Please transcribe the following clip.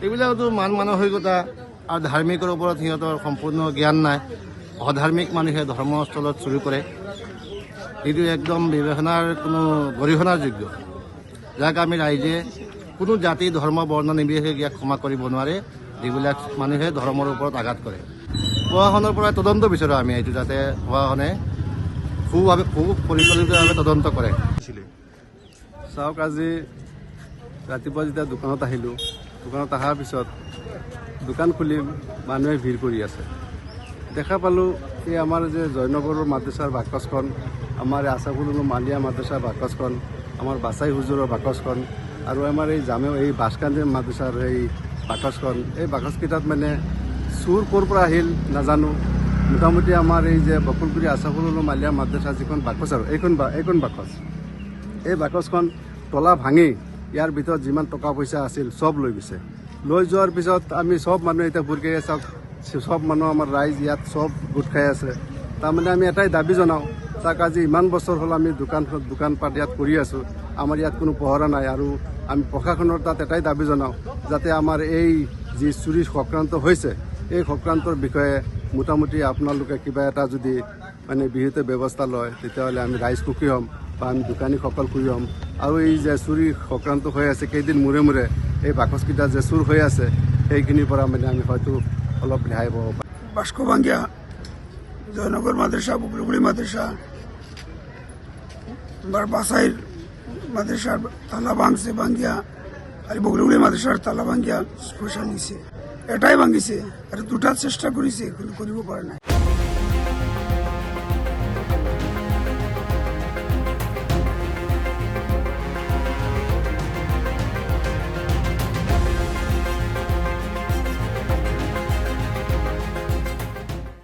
এইবিলাকতো মান মানসিকতা আৰু ধাৰ্মিকৰ ওপৰত সিহঁতৰ সম্পূৰ্ণ জ্ঞান নাই। অধাৰ্মিক মানুহে ধৰ্মস্থলত চুৰি কৰে, এইটো একদম বিবেচনাৰ কোনো গৰিহণাৰ যোগ্য, যাক আমি ৰাইজে কোনো জাতি ধৰ্ম বৰ্ণ নিৰ্বিশেষে ইয়াক ক্ষমা কৰিব নোৱাৰে। যিবিলাক মানুহে ধৰ্মৰ ওপৰত আঘাত কৰে, প্ৰশাসনৰ পৰা তদন্ত বিচাৰোঁ আমি এইটো, যাতে প্ৰশাসনে সুপৰিচালিতভাৱে তদন্ত কৰে। চাওক, আজি ৰাতিপুৱা যেতিয়া দোকানত আহিলোঁ, দোকানত অহাৰ পিছত দোকান খুলি মানুহে ভিৰ কৰি আছে। দেখা পালোঁ এই আমাৰ যে জয়নগৰৰ মাদ্ৰাছাৰ বাকচখন, আমাৰ আছাফুল মালিয়া মাদ্ৰাছাৰ বাকচখন, আমাৰ বাছাই হুজুৰৰ বাকচখন আৰু আমাৰ এই জামে এই বাছকান্দি মাদ্ৰাছাৰ এই বাকচখন, এই বাকচকেইটাত মানে চুৰ ক'ৰ পৰা আহিল নাজানো। মোটামুটি আমাৰ এই যে বকুলগুৰি আছাফুল মালিয়া মাদ্ৰাছাৰ যিখন বাকচ আৰু এইখন বাকচ, এই বাকচখন তলা ভাঙি ইয়াৰ ভিতৰত যিমান টকা পইচা আছিল চব লৈ গৈছে। লৈ যোৱাৰ পিছত আমি চব মানুহ এতিয়া ভোৰকে চাওক, চব মানুহ আমাৰ ৰাইজ ইয়াত চব গোট খাই আছে। তাৰমানে আমি এটাই দাবী জনাওঁ, চাওক আজি ইমান বছৰ হ'ল আমি দোকানপাট ইয়াত কৰি আছোঁ, আমাৰ ইয়াত কোনো পহৰা নাই। আৰু আমি প্ৰশাসনৰ তাত এটাই দাবী জনাওঁ, যাতে আমাৰ এই যি চুৰি সক্ৰান্ত হৈছে, এই সক্ৰান্তৰ বিষয়ে মোটামুটি আপোনালোকে কিবা এটা যদি মানে বিহিত ব্যৱস্থা লয়, তেতিয়াহ'লে আমি ৰাইজ সুখী হ'ম বা আমি দোকানীসকল সুখী হ'ম। আৰু এই যে চুৰি সক্ৰান্ত হৈ আছে, কেইদিন মূৰে মূৰে এই বাকচকেইটা যে চুৰ হৈ আছে, সেইখিনিৰ পৰা মানে আমি হয়তো অলপ ৰেহাই পাব পাৰোঁ। বাস্কভাঙ্গিয়া জয়নগর মাদ্রাসা, বকুলগুড়ি মাদ্রাসা, বাসাইর মাদ্রাসার তালা ভাঙছে, ভাঙ্গিয়া আর বকুলগুড়ি মাদ্রাসার তালা ভাঙ্গিয়া পয়সা নিছে, এটাই ভাঙিছে আর দুটার চেষ্টা করেছে, কিন্তু করিব পারে না।